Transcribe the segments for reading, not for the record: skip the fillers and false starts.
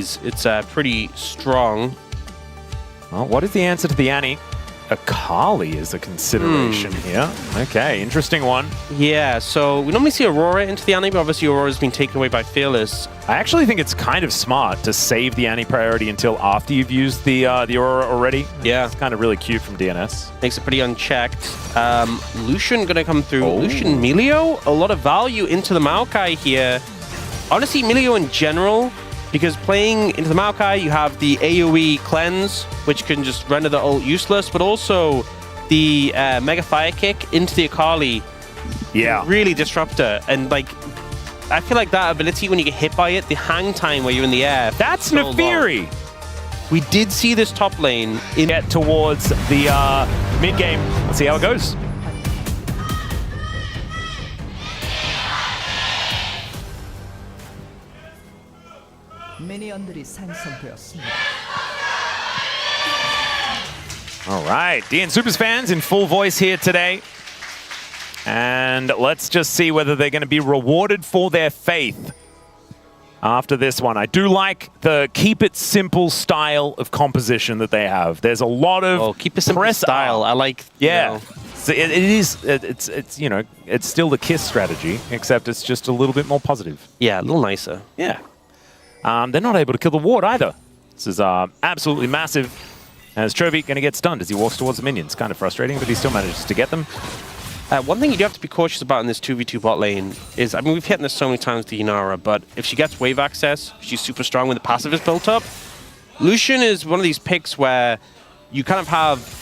It's pretty strong. Well, what is the answer to the Annie? Akali is a consideration here. Okay, interesting one. Yeah, so we normally see Aurora into the Annie, but obviously Aurora's been taken away by Fearless. I actually think it's kind of smart to save the Annie priority until after you've used the Aurora already. Yeah. It's kind of really cute from DNS. Makes it pretty unchecked. Lucian gonna come through. Oh. Lucian Milio, a lot of value into the Maokai here. Honestly, Milio in general, because playing into the Maokai, you have the AoE cleanse, which can just render the ult useless, but also the Mega Fire Kick into the Akali. Yeah. Really disruptor. And like, I feel like that ability, when you get hit by it, the hang time where you're in the air. That's Nefiri. We did see this top lane get towards the mid game. Let's see how it goes. All right, DN Supers fans in full voice here today. And let's just see whether they're going to be rewarded for their faith after this one. I do like the keep it simple style of composition that they have. There's a lot of keep it simple style. I like, yeah. You know. So it's still the KISS strategy, except it's just a little bit more positive. Yeah, a little nicer. Yeah. They're not able to kill the ward either. This is absolutely massive. As Chovy going to get stunned as he walks towards the minions. Kind of frustrating, but he still manages to get them. One thing you do have to be cautious about in this 2v2 bot lane is, I mean, we've hit this so many times with Inara, but if she gets wave access, she's super strong when the passive is built up. Lucian is one of these picks where you kind of have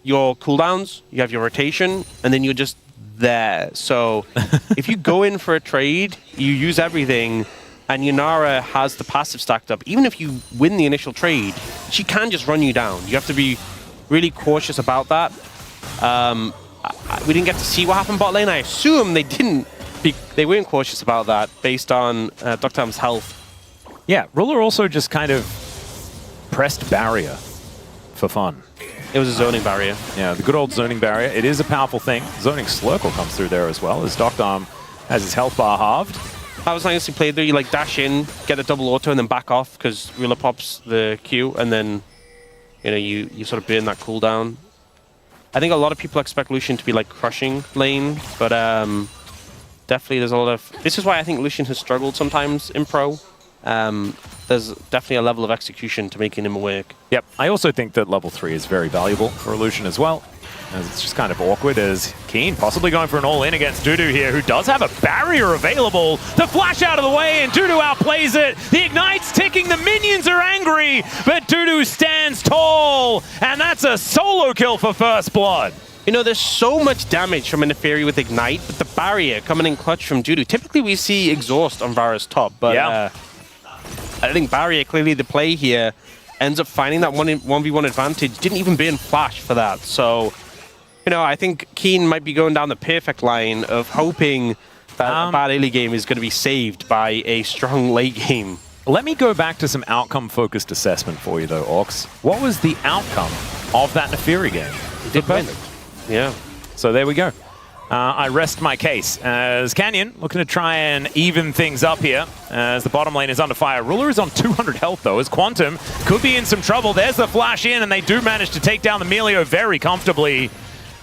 your cooldowns, you have your rotation, and then you're just there. So if you go in for a trade, you use everything, and Inara has the passive stacked up. Even if you win the initial trade, she can just run you down. You have to be really cautious about that. We didn't get to see what happened bot lane. I assume they didn't. They weren't cautious about that based on Dr. Am's health. Yeah, Ruler also just kind of pressed barrier for fun. It was a zoning barrier. Yeah, the good old zoning barrier. It is a powerful thing. Zoning Slurkle comes through there as well, as Dr. Am has his health bar halved. That was nicely played there. You like dash in, get a double auto, and then back off because Ruler pops the Q, and then you sort of burn that cooldown. I think a lot of people expect Lucian to be like crushing lane, but definitely there's a lot of... This is why I think Lucian has struggled sometimes in pro. There's definitely a level of execution to making him work. Yep, I also think that level 3 is very valuable for Lucian as well. As it's just kind of awkward as Keen possibly going for an all-in against Dudu here, who does have a barrier available. The flash out of the way, and Dudu outplays it. The Ignite's ticking, the minions are angry, but Dudu stands tall, and that's a solo kill for first blood. You know, there's so much damage from a Nefiri with Ignite, but the barrier coming in clutch from Dudu. Typically, we see exhaust on Vara's top, but yeah. I think barrier, clearly the play here, ends up finding that 1v1 advantage. Didn't even burn flash for that, so... You know, I think Keen might be going down the perfect line of hoping that a bad early game is going to be saved by a strong late game. Let me go back to some outcome-focused assessment for you, though, Orcs. What was the outcome of that Nefiri game? It did perfect. Yeah. So there we go. I rest my case. As Canyon looking to try and even things up here as the bottom lane is under fire. Ruler is on 200 health, though, as Quantum could be in some trouble. There's the flash in, and they do manage to take down the Melio very comfortably.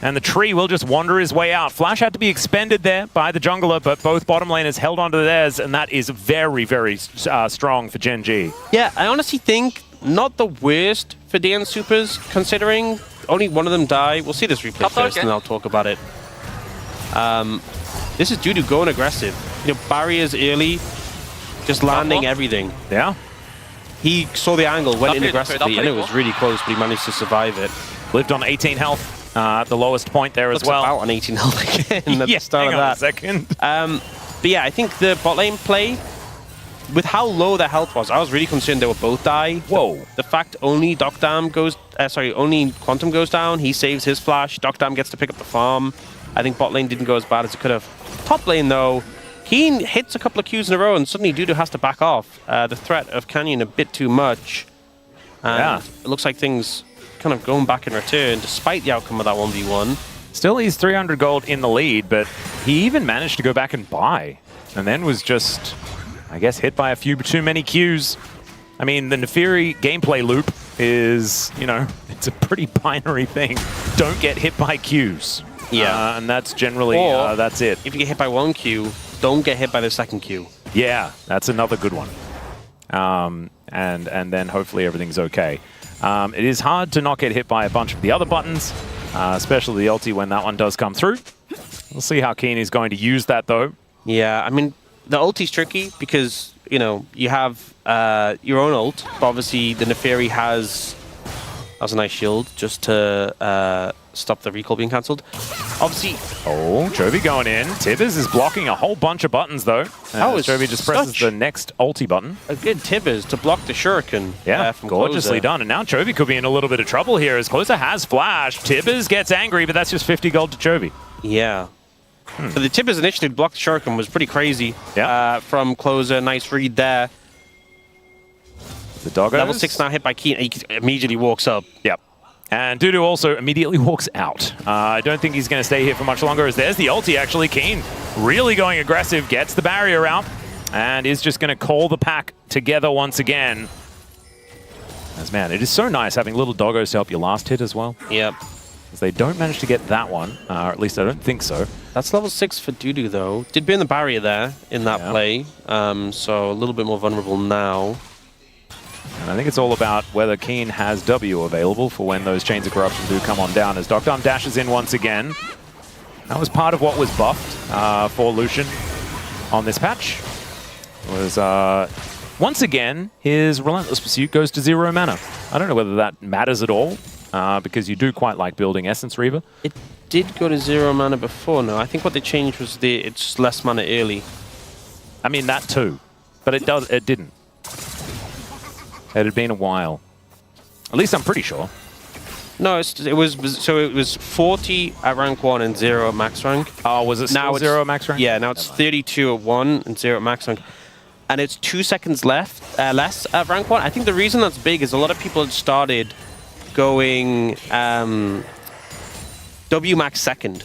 And the tree will just wander his way out. Flash had to be expended there by the jungler, but both bottom laners held onto theirs, and that is very, very strong for Gen G. Yeah, I honestly think not the worst for DN Supers, considering only one of them died. We'll see this replay first, and I'll talk about it. This is Dudu going aggressive. You know, barriers early, just landing everything. Yeah. He saw the angle, went in aggressively, and it was really close, but he managed to survive it. Lived on 18 health. At the lowest point there as well. About on 18 health again at the start of that. Hang on a second. But yeah, I think the bot lane play, with how low their health was, I was really concerned they would both die. Whoa. The fact only only Quantum goes down, he saves his flash, Docdam gets to pick up the farm. I think bot lane didn't go as bad as it could have. Top lane though, Keen hits a couple of Qs in a row and suddenly Dudu has to back off. The threat of Canyon a bit too much. And it looks like things kind of going back in return, despite the outcome of that 1v1. Still, he's 300 gold in the lead, but he even managed to go back and buy, and then was just, I guess, hit by a few too many Qs. I mean, the Nefiri gameplay loop is, you know, it's a pretty binary thing. Don't get hit by Qs. Yeah. And that's generally, that's it. If you get hit by one Q, don't get hit by the second Q. Yeah, that's another good one. And then hopefully everything's okay. It is hard to not get hit by a bunch of the other buttons, especially the ulti when that one does come through. We'll see how Keen is going to use that, though. Yeah, I mean, the ulti's tricky because, you know, you have your own ult, but obviously the Nefiri has a nice shield just to stop the recall being cancelled. Obviously... Oh, Chovy going in. Tibbers is blocking a whole bunch of buttons, though. Chovy just presses the next ulti button. A good Tibbers to block the Shuriken. Yeah, from gorgeously Closer. done. And now Chovy could be in a little bit of trouble here as Closer has flash. Tibbers gets angry, but that's just 50 gold to Chovy. Yeah. So the Tibbers initially to block the Shuriken was pretty crazy. Yeah. From Closer, nice read there. The Doggos. Level 6 now hit by Keen, and he immediately walks up. Yep. And Dudu also immediately walks out. I don't think he's going to stay here for much longer, as there's the ulti, actually. Keen really going aggressive, gets the barrier out, and is just going to call the pack together once again. As, man, it is so nice having little doggos to help your last hit as well. Yep. As they don't manage to get that one, or at least I don't think so. That's level 6 for Dudu, though. Did burn the barrier there in that play, so a little bit more vulnerable now. And I think it's all about whether Keen has W available for when those Chains of Corruption do come on down, as Docdom dashes in once again. That was part of what was buffed for Lucian on this patch. Was once again, his Relentless Pursuit goes to 0 mana. I don't know whether that matters at all, because you do quite like building Essence Reaver. It did go to 0 mana before, no. I think what they changed was it's less mana early. I mean, that too. But it didn't. It had been a while. At least I'm pretty sure. No, it was 40 at rank 1 and 0 at max rank. Oh, was it still 0 at max rank? Yeah, now it's 32 at 1 and 0 at max rank. And it's 2 seconds less at rank 1. I think the reason that's big is a lot of people had started going W max second.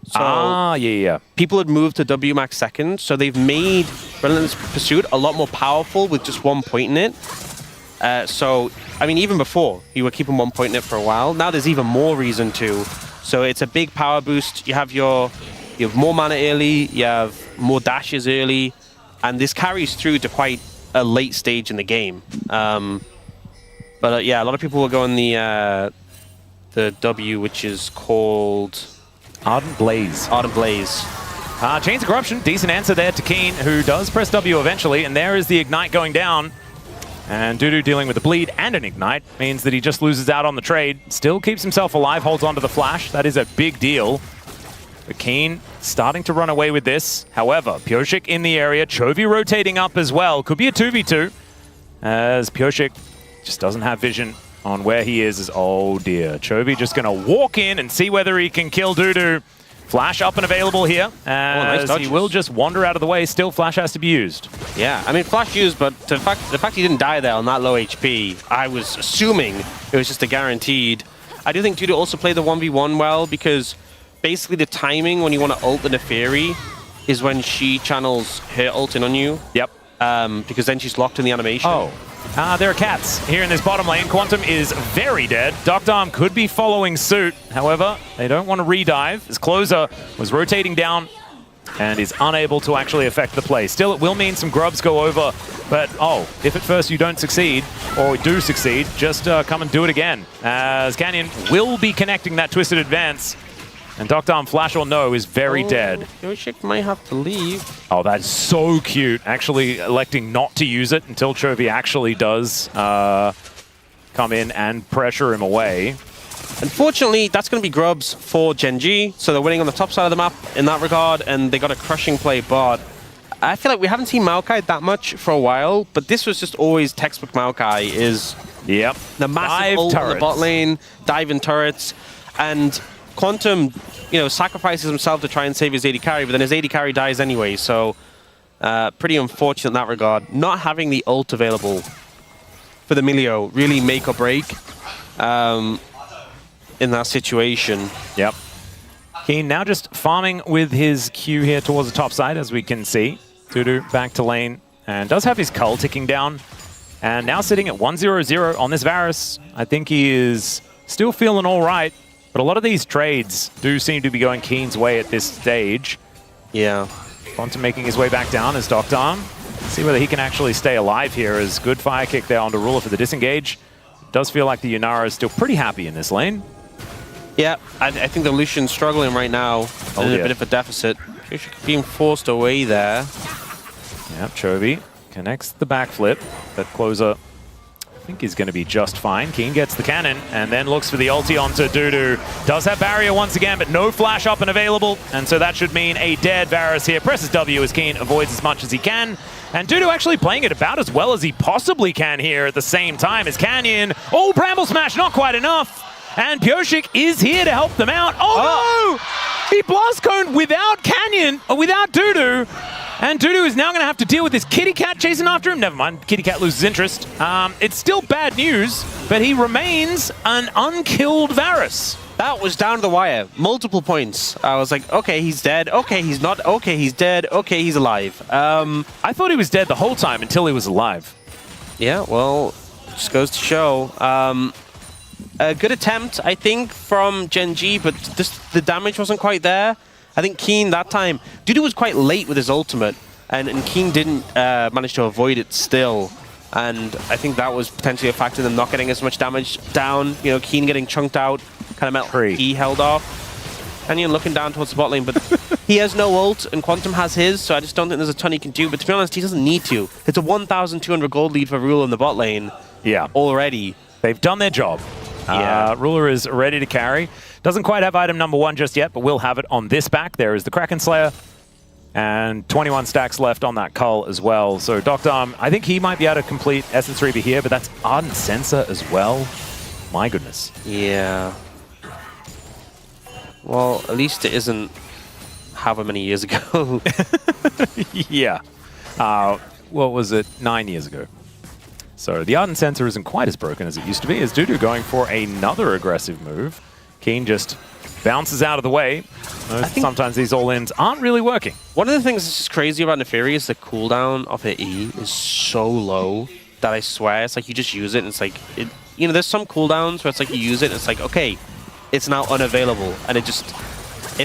So yeah. people had moved to W max second, so they've made Relentless Pursuit a lot more powerful with just 1 point in it. So, I mean, even before, you were keeping 1 point in it for a while. Now there's even more reason to. So it's a big power boost. You have more mana early, you have more dashes early, and this carries through to quite a late stage in the game. But yeah, a lot of people were going the W, which is called... Ardent Blaze. Ardent Blaze. Chains of Corruption, decent answer there to Keen, who does press W eventually, and there is the Ignite going down. And Dudu dealing with a bleed and an Ignite means that he just loses out on the trade. Still keeps himself alive, holds onto the flash. That is a big deal. But Keen starting to run away with this. However, Pyoshik in the area, Chovy rotating up as well. Could be a 2v2, as Pyoshik just doesn't have vision on where he is. Oh dear. Chovy just going to walk in and see whether he can kill Dudu. Flash up and available here, as he will just wander out of the way. Still, Flash has to be used. Yeah, I mean, Flash used, but the fact he didn't die there on that low HP, I was assuming it was just a guaranteed. I do think Dudu also played the 1v1 well, because basically the timing when you want to ult the Nefiri is when she channels her ult in on you. Yep. Because then she's locked in the animation. Oh. There are cats here in this bottom lane. Quantum is very dead. Docdom could be following suit. However, they don't want to redive. His closer was rotating down and is unable to actually affect the play. Still, it will mean some grubs go over. But, if at first you don't succeed, or do succeed, just come and do it again. As Canyon will be connecting that Twisted Advance. And Docdom, flash or no, is very dead. Yoshik might have to leave. Oh, that's so cute. Actually electing not to use it until Chovy actually does come in and pressure him away. Unfortunately, that's going to be grubs for Gen G, so they're winning on the top side of the map in that regard, and they got a crushing play, but I feel like we haven't seen Maokai that much for a while, but this was just always textbook Maokai, is the massive ult in the bot lane, diving turrets, and Quantum, sacrifices himself to try and save his AD carry, but then his AD carry dies anyway, so pretty unfortunate in that regard. Not having the ult available for the Milio really make or break in that situation. Yep. Keen now just farming with his Q here towards the top side, as we can see. Dudu back to lane, and does have his Cull ticking down. And now sitting at 1-0-0 on this Varus. I think he is still feeling all right, but a lot of these trades do seem to be going Keen's way at this stage. Yeah. Quantum making his way back down as Docked Arm. See whether he can actually stay alive here as good fire kick there onto Ruler for the disengage. Does feel like the Yunara is still pretty happy in this lane. Yeah, I think the Lucian's struggling right now. In a bit of a deficit. Being forced away there. Yep, Chovy connects the backflip, but Closer, I think he's going to be just fine. Keen gets the cannon and then looks for the ulti onto Dudu. Does have barrier once again, but no flash up and available, and so that should mean a dead Varus here. Presses W as Keen avoids as much as he can, and Dudu actually playing it about as well as he possibly can here at the same time as Canyon. Oh, Bramble Smash, not quite enough. And Pyosik is here to help them out. Oh no! He blast coned without Canyon, or without Dudu. And Dudu is now going to have to deal with this Kitty Cat chasing after him. Never mind, Kitty Cat loses interest. It's still bad news, but he remains an unkilled Varus. That was down to the wire. Multiple points. I was like, okay, he's dead. Okay, he's not. Okay, he's dead. Okay, he's alive. I thought he was dead the whole time until he was alive. Yeah, well, just goes to show. A good attempt, I think, from Gen.G, but just the damage wasn't quite there. I think Keen that time, Dudu was quite late with his ultimate, and Keen didn't manage to avoid it still. And I think that was potentially a factor in them not getting as much damage down. You know, Keen getting chunked out, kind of meant he held off. And you're looking down towards the bot lane, but he has no ult, and Quantum has his, so I just don't think there's a ton he can do. But to be honest, he doesn't need to. It's a 1,200 gold lead for Ruler in the bot lane already. They've done their job. Ruler is ready to carry. Doesn't quite have item number 1 just yet, but will have it on this back. There is the Kraken Slayer. And 21 stacks left on that Cull as well. So Docked Arm, I think he might be able to complete Essence Reaver here, but that's Ardent Sensor as well. My goodness. Yeah. Well, at least it isn't however many years ago. Yeah. What was it? 9 years ago. So the Ardent Sensor isn't quite as broken as it used to be, as Dudu going for another aggressive move. Keen just bounces out of the way. Sometimes these all-ins aren't really working. One of the things that's just crazy about Neferi is the cooldown of her E is so low that I swear it's like you just use it and it's like, you know, there's some cooldowns where it's like you use it and it's like, okay, it's now unavailable. And it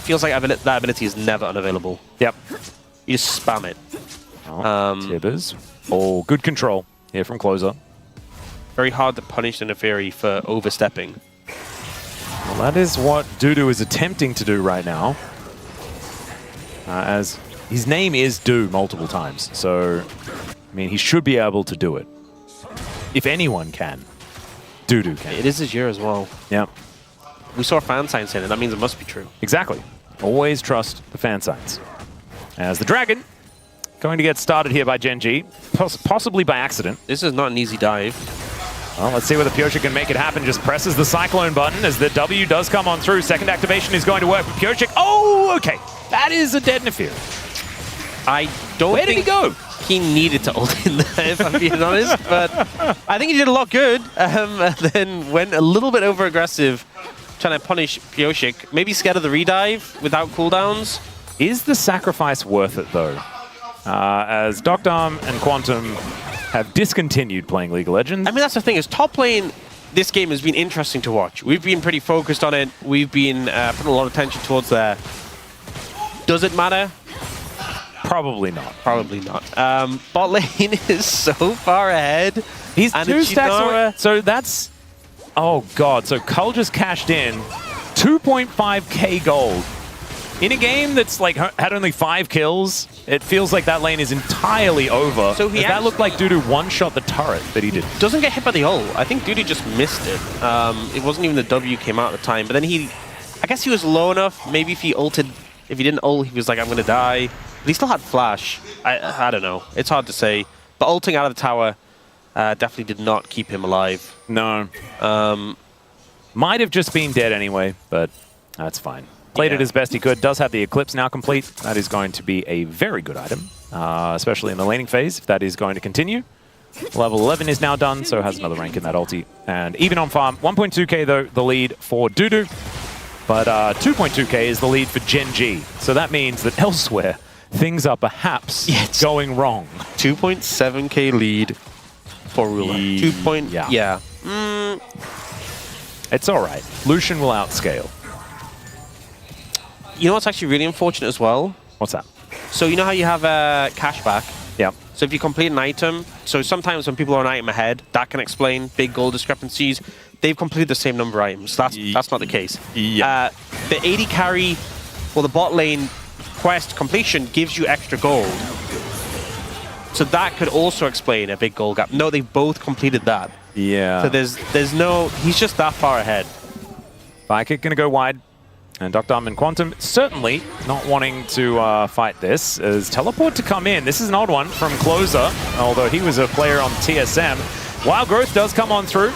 feels like that ability is never unavailable. Yep. You just spam it. Tibbers. Oh, good control here from Closer. Very hard to punish the Neferi for overstepping. Well, that is what Dudu is attempting to do right now. As his name is Do multiple times. So, I mean, he should be able to do it. If anyone can, Dudu can. It is his year as well. Yeah. We saw fan signs in it. That means it must be true. Exactly. Always trust the fan signs. As the Dragon going to get started here by Gen.G, possibly by accident. This is not an easy dive. Well, let's see whether Pyosik can make it happen. Just presses the Cyclone button as the W does come on through. Second activation is going to work for Pyosik. Oh, okay. That is a dead Neferi. I don't Where did he go? He needed to ult in there, if I'm being honest. But I think he did a lot good. Then went a little bit over-aggressive, trying to punish Pyosik. Maybe scared of the redive without cooldowns. Is the sacrifice worth it, though? As Docked Arm and Quantum have discontinued playing League of Legends. I mean, that's the thing, is top lane, this game has been interesting to watch. We've been pretty focused on it. We've been putting a lot of attention towards there. Does it matter? Probably not. Probably not. Bot lane is so far ahead. He's 2 stacks away. So that's... Oh, God. So Cull just cashed in 2.5k gold. In a game that's like had only 5 kills, it feels like that lane is entirely over. So that looked like Dudu one-shot the turret, but he didn't. Doesn't get hit by the ult. I think Dudu just missed it. It wasn't even the W came out at the time. But then I guess he was low enough. Maybe if he ulted, if he didn't ult, he was like, I'm going to die. But he still had flash. I don't know. It's hard to say. But ulting out of the tower definitely did not keep him alive. No. Might have just been dead anyway, but that's fine. Played it as best he could. Does have the Eclipse now complete. That is going to be a very good item, especially in the laning phase, if that is going to continue. Level 11 is now done, so has another rank in that ulti. And even on farm, 1.2k though, the lead for Dudu, but 2.2k is the lead for Gen.G. So that means that elsewhere, things are perhaps going wrong. 2.7k lead for Ruler. 2 point. Yeah. It's all right. Lucian will outscale. You know what's actually really unfortunate as well? What's that? So you know how you have a cashback? Yeah. So if you complete an item, so sometimes when people are an item ahead, that can explain big goal discrepancies. They've completed the same number of items. That's not the case. Yeah. The AD carry, well, the bot lane quest completion gives you extra gold. So that could also explain a big goal gap. No, they both completed that. Yeah. So there's no, he's just that far ahead. Fire kick going to go wide. And Dr. and Quantum certainly not wanting to fight this. As teleport to come in. This is an odd one from Closer, although he was a player on TSM. Wild Growth does come on through.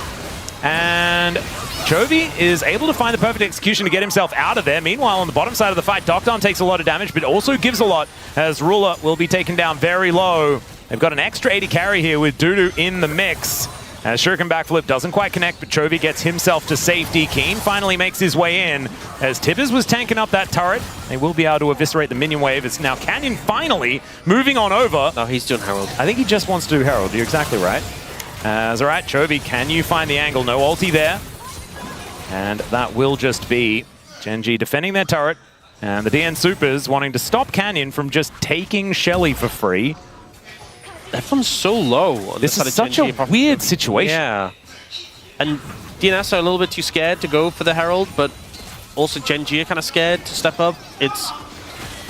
And Chovy is able to find the perfect execution to get himself out of there. Meanwhile, on the bottom side of the fight, Dr. takes a lot of damage, but also gives a lot, as Ruler will be taken down very low. They've got an extra 80 carry here with Dudu in the mix. As Shuriken backflip doesn't quite connect, but Chovy gets himself to safety. Keen finally makes his way in. As Tibbers was tanking up that turret, they will be able to eviscerate the minion wave. It's now Canyon finally moving on over. No, he's doing Herald. I think he just wants to do Herald. You're exactly right. As all right, Chovy, can you find the angle? No ulti there. And that will just be Gen.G defending their turret. And the DN Supers wanting to stop Canyon from just taking Shelly for free. Everyone's so low. This is such a weird situation. Yeah. And DNS are a little bit too scared to go for the Herald, but also Gen.G are kind of scared to step up. It's a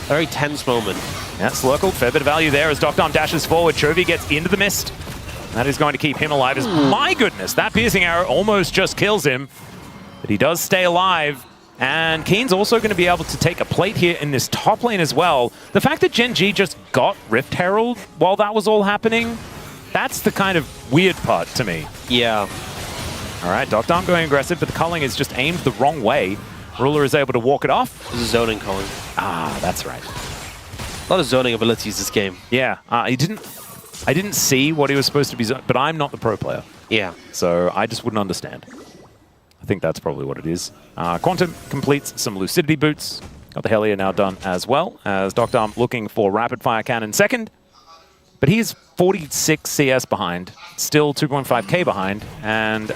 very tense moment. Yeah, SoloQ, fair bit of value there as Doctom dashes forward. Chovy gets into the mist. That is going to keep him alive. As, my goodness, that piercing arrow almost just kills him. But he does stay alive. And Keen's also going to be able to take a plate here in this top lane as well. The fact that Gen.G just got Rift Herald while that was all happening, that's the kind of weird part to me. Yeah. All right, Doctom going aggressive, but the culling is just aimed the wrong way. Ruler is able to walk it off. This is zoning culling. Ah, that's right. A lot of zoning abilities this game. Yeah, I didn't see what he was supposed to be, but I'm not the pro player. Yeah. So I just wouldn't understand. I think that's probably what it is. Quantum completes some Lucidity boots. Got the Hellier now done as well, as Doctom looking for Rapid Fire Cannon second. But he's 46 CS behind, still 2.5k behind, and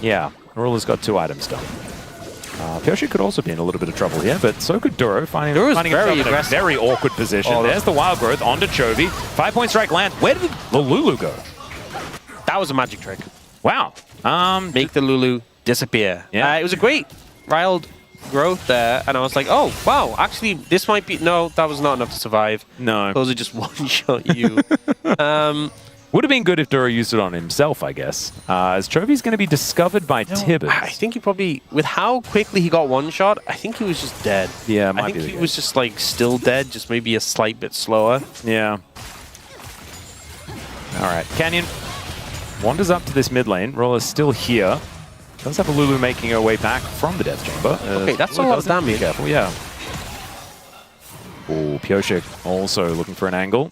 yeah, Ruler's got 2 items done. Pyoshi could also be in a little bit of trouble here, but so could Duro, finding himself in a very awkward position. Oh, there's the Wild Growth onto Chovy. 5-point strike lands. Where did the Lulu go? That was a magic trick. Wow. Make the Lulu disappear. Yeah. It was a great Wild Growth there, and I was like, oh, wow, actually, this might be... No, that was not enough to survive. No. Those are just one-shot you. Would have been good if Duro used it on himself, I guess. As Chovy's going to be discovered by Tibbers. I think he probably... With how quickly he got one-shot, I think he was just dead. Yeah, I think he was just, like, still dead, just maybe a slight bit slower. Yeah. All right, Canyon wanders up to this mid lane. Roller's still here. Does have a Lulu making her way back from the Death Chamber. Okay, that's a lot of damage. Be careful, yeah. Oh, Pyoshik also looking for an angle.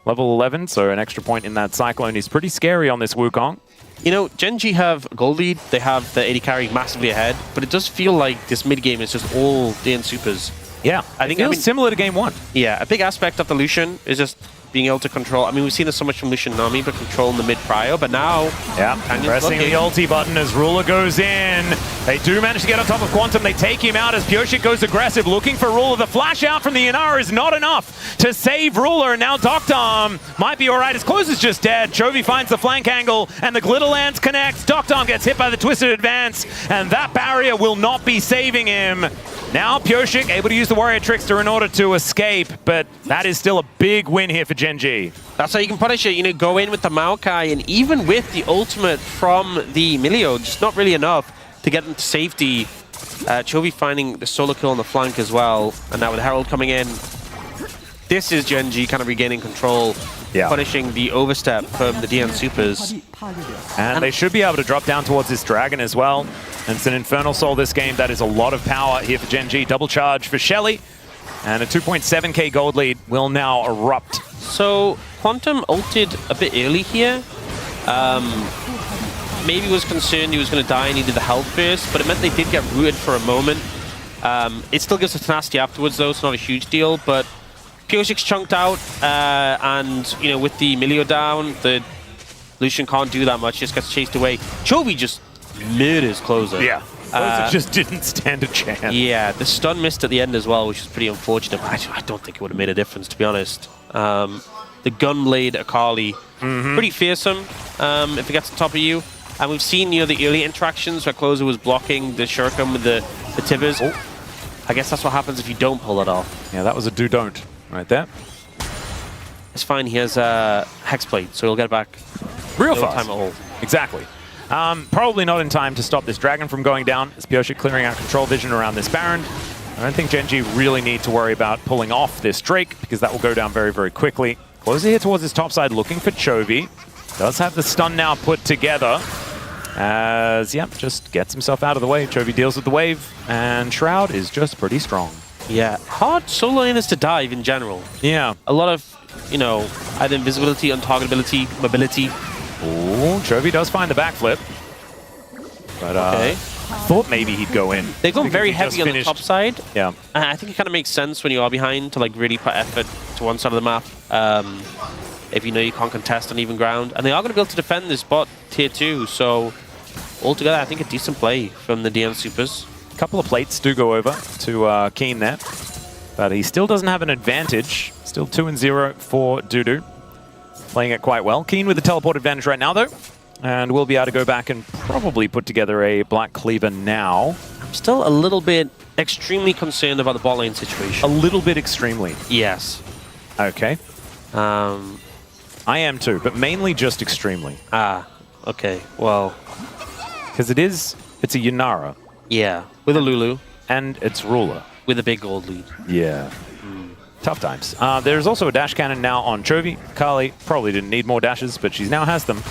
Level 11, so an extra point in that Cyclone is pretty scary on this Wukong. You know, Gen.G have gold lead. They have the AD carry massively ahead, but it does feel like this mid game is just all DN Supers. Yeah, I think it feels similar to game 1. Yeah, a big aspect of the Lucian is just being able to control. I mean, we've seen this so much from Lucian Nami, but controlling the mid prior. But now, yeah, pressing the ulti button as Ruler goes in. They do manage to get on top of Quantum. They take him out as Pyoshik goes aggressive, looking for Ruler. The flash out from the Inara is not enough to save Ruler. And now Doctom might be all right. His close is just dead. Chovy finds the flank angle, and the Glitterlands connects. Doctom gets hit by the Twisted Advance, and that barrier will not be saving him. Now Pyoshik able to use the Warrior Trickster in order to escape, but that is still a big win here for Gen.G. That's how you can punish it. You know, go in with the Maokai, and even with the ultimate from the Milio, just not really enough to get them to safety. Chovy finding the solo kill on the flank as well, and now with Herald coming in, this is Gen.G kind of regaining control, punishing the overstep from the DN Supers. And they should be able to drop down towards this Dragon as well. And it's an Infernal Soul this game. That is a lot of power here for Gen.G. Double charge for Shelly. And a 2.7k gold lead will now erupt. So Quantum ulted a bit early here. Maybe was concerned he was going to die and needed the health first, but it meant they did get rooted for a moment. It still gives a tenacity afterwards though, it's not a huge deal, but Pyoshik's chunked out, and you know, with the Milio down, the Lucian can't do that much, just gets chased away. Chovy just murders Closer. Yeah. Closer just didn't stand a chance. Yeah, the stun missed at the end as well, which is pretty unfortunate. But I don't think it would have made a difference, to be honest. The Gunblade Akali, pretty fearsome if it gets on top of you. And we've seen, you know, the early interactions where Closer was blocking the Shuriken with the Tibbers. Oh. I guess that's what happens if you don't pull it off. Yeah, that was a do-don't right there. It's fine. He has a Hexblade, so he'll get it back Real no fast. time at all. Exactly. Probably not in time to stop this Dragon from going down. It's Pyosik clearing out control vision around this Baron. I don't think Gen G really need to worry about pulling off this Drake, because that will go down very, very quickly. Closer here towards his top side, looking for Chovy. Does have the stun now put together. As, yeah, just gets himself out of the way. Chovy deals with the wave, and Shroud is just pretty strong. Yeah, hard solo laners to dive in general. Yeah. A lot of, you know, either invisibility, untargetability, mobility. Ooh, Chovy does find the backflip. But Okay. I thought maybe he'd go in. They've gone very heavy on the top side. Yeah. And I think it kind of makes sense when you are behind to like really put effort to one side of the map. If you know you can't contest on even ground. And they are going to be able to defend this bot tier 2, so altogether I think a decent play from the DN Supers. A couple of plates do go over to Keen there, but he still doesn't have an advantage. Still 2-0 for Dudu. Playing it quite well. Keen with the teleport advantage right now though, and we'll be able to go back and probably put together a Black Cleaver now. I'm still a little bit extremely concerned about the bot lane situation. A little bit extremely. Yes. Okay. I am too, but mainly just extremely. Okay, well. Because it's a Yunara. Yeah, with a Lulu. And it's Ruler. With a big gold lead. Yeah. Tough times. There's also a dash cannon now on Chovy. Kali probably didn't need more dashes, but she now has them.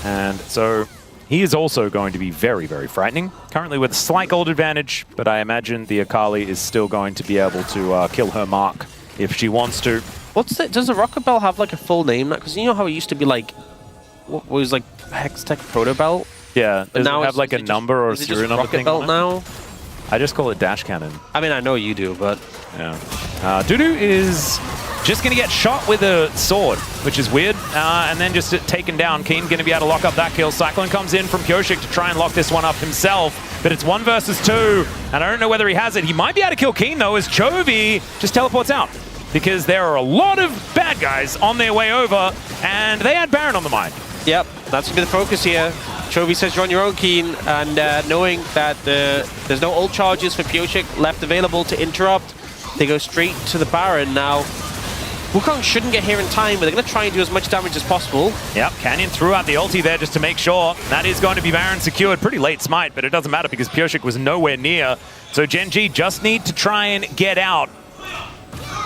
And so he is also going to be very, very frightening. Currently with a slight gold advantage, but I imagine the Akali is still going to be able to kill her mark if she wants to. Does the Rocket Bell have like a full name? Because you know how it used to be like, what was like Hextech Proto Bell? Yeah, does now it have like a number or a serial number thing on it? Now? I just call it Dash Cannon. I mean, I know you do, but... Yeah. Dudu is just going to get shot with a sword, which is weird, and then just taken down. Keen going to be able to lock up that kill. Cyclone comes in from Pyosik to try and lock this one up himself, but it's 1 versus 2, and I don't know whether he has it. He might be able to kill Keen, though, as Chovy just teleports out, because there are a lot of bad guys on their way over, and they had Baron on the mind. Yep, that's going to be the focus here. Chovy says you're on your own, Keen, and knowing that there's no ult charges for Pyosik left available to interrupt, they go straight to the Baron. Now, Wukong shouldn't get here in time, but they're going to try and do as much damage as possible. Yep, Canyon threw out the ulti there just to make sure. That is going to be Baron secured. Pretty late smite, but it doesn't matter because Pyosik was nowhere near. So Gen G just need to try and get out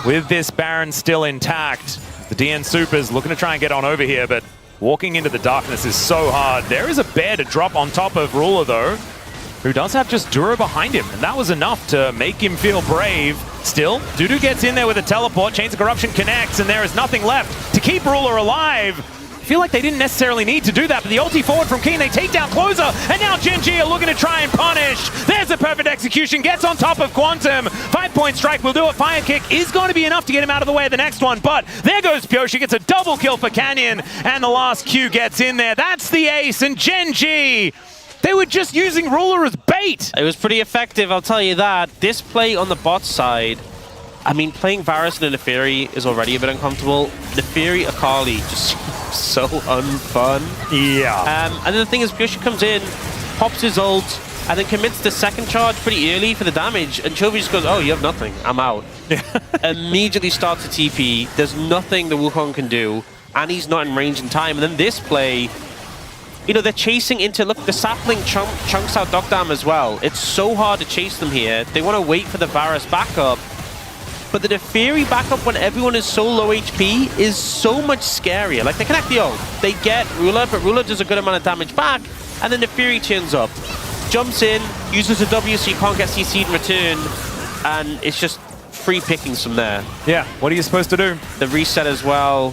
with this Baron still intact. The DN Supers looking to try and get on over here, but walking into the darkness is so hard. There is a bear to drop on top of Ruler, though, who does have just Duro behind him, and that was enough to make him feel brave. Still, Dudu gets in there with a teleport, Chains of Corruption connects, and there is nothing left to keep Ruler alive. I feel like they didn't necessarily need to do that, but the ulti forward from Keen, they take down Closer, and now Gen G are looking to try and punish. There's a perfect execution, gets on top of Quantum. 5-point strike will do it. Fire kick is going to be enough to get him out of the way of the next one, but there goes Pyosik. Gets a double kill for Canyon, and the last Q gets in there. That's the ace, and Gen G, they were just using Ruler as bait. It was pretty effective, I'll tell you that. This play on the bot side, I mean, playing Varus and Neferi is already a bit uncomfortable. Neferi Akali just so unfun. Yeah. And then the thing is, Pyosik comes in, pops his ult, and then commits the second charge pretty early for the damage, and Chovy just goes, oh, you have nothing, I'm out. Immediately starts a TP, there's nothing the Wukong can do, and he's not in range in time. And then this play, you know, they're chasing into, look, the sapling chunks out Dogdam as well. It's so hard to chase them here. They want to wait for the Varus backup. But the Neferi backup when everyone is so low HP is so much scarier. Like, they connect the ult, they get Ruler, but Ruler does a good amount of damage back, and then Neferi turns up, jumps in, uses a W so you can't get CC'd in return, and it's just free pickings from there. Yeah, what are you supposed to do? The reset as well.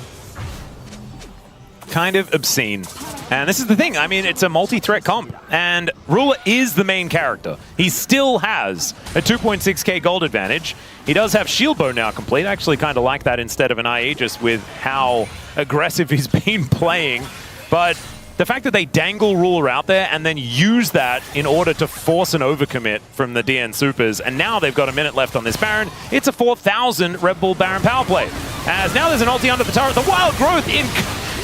Kind of obscene. And this is the thing, I mean, it's a multi-threat comp, and Ruler is the main character. He still has a 2.6k gold advantage. He does have shield bow now complete. I actually kind of like that instead of an IE, just with how aggressive he's been playing. But the fact that they dangle Ruler out there and then use that in order to force an overcommit from the DN Supers, and now they've got a minute left on this Baron. It's a 4,000 Red Bull Baron power play. As now there's an ulti under the turret. The Wild Growth in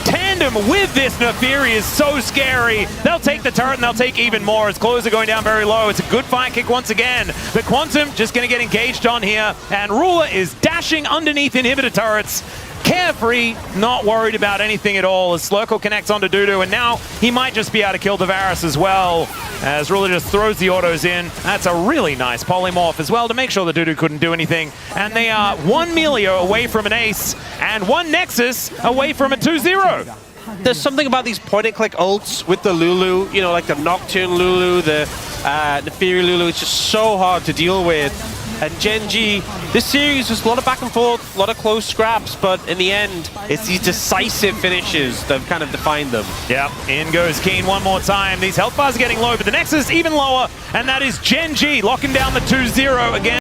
tandem with this Naafiri is so scary. They'll take the turret and they'll take even more as Close are going down very low. It's a good fire kick once again. But Quantum just going to get engaged on here, and Ruler is dashing underneath inhibitor turrets. Carefree, not worried about anything at all as SoloQ connects onto Dudu, and now he might just be able to kill the Varus as well as Ruler just throws the autos in. That's a really nice polymorph as well to make sure that Dudu couldn't do anything. And they are 1 Melio away from an ace and 1 Nexus away from a 2-0. There's something about these point-and-click ults with the Lulu, you know, like the Nocturne Lulu, the Naafiri Lulu. It's just so hard to deal with. And Gen.G, this series was a lot of back and forth, a lot of close scraps, but in the end, it's these decisive finishes that have kind of defined them. Yeah, in goes Keen one more time. These health bars are getting low, but the Nexus even lower, and that is Gen.G locking down the 2-0 again.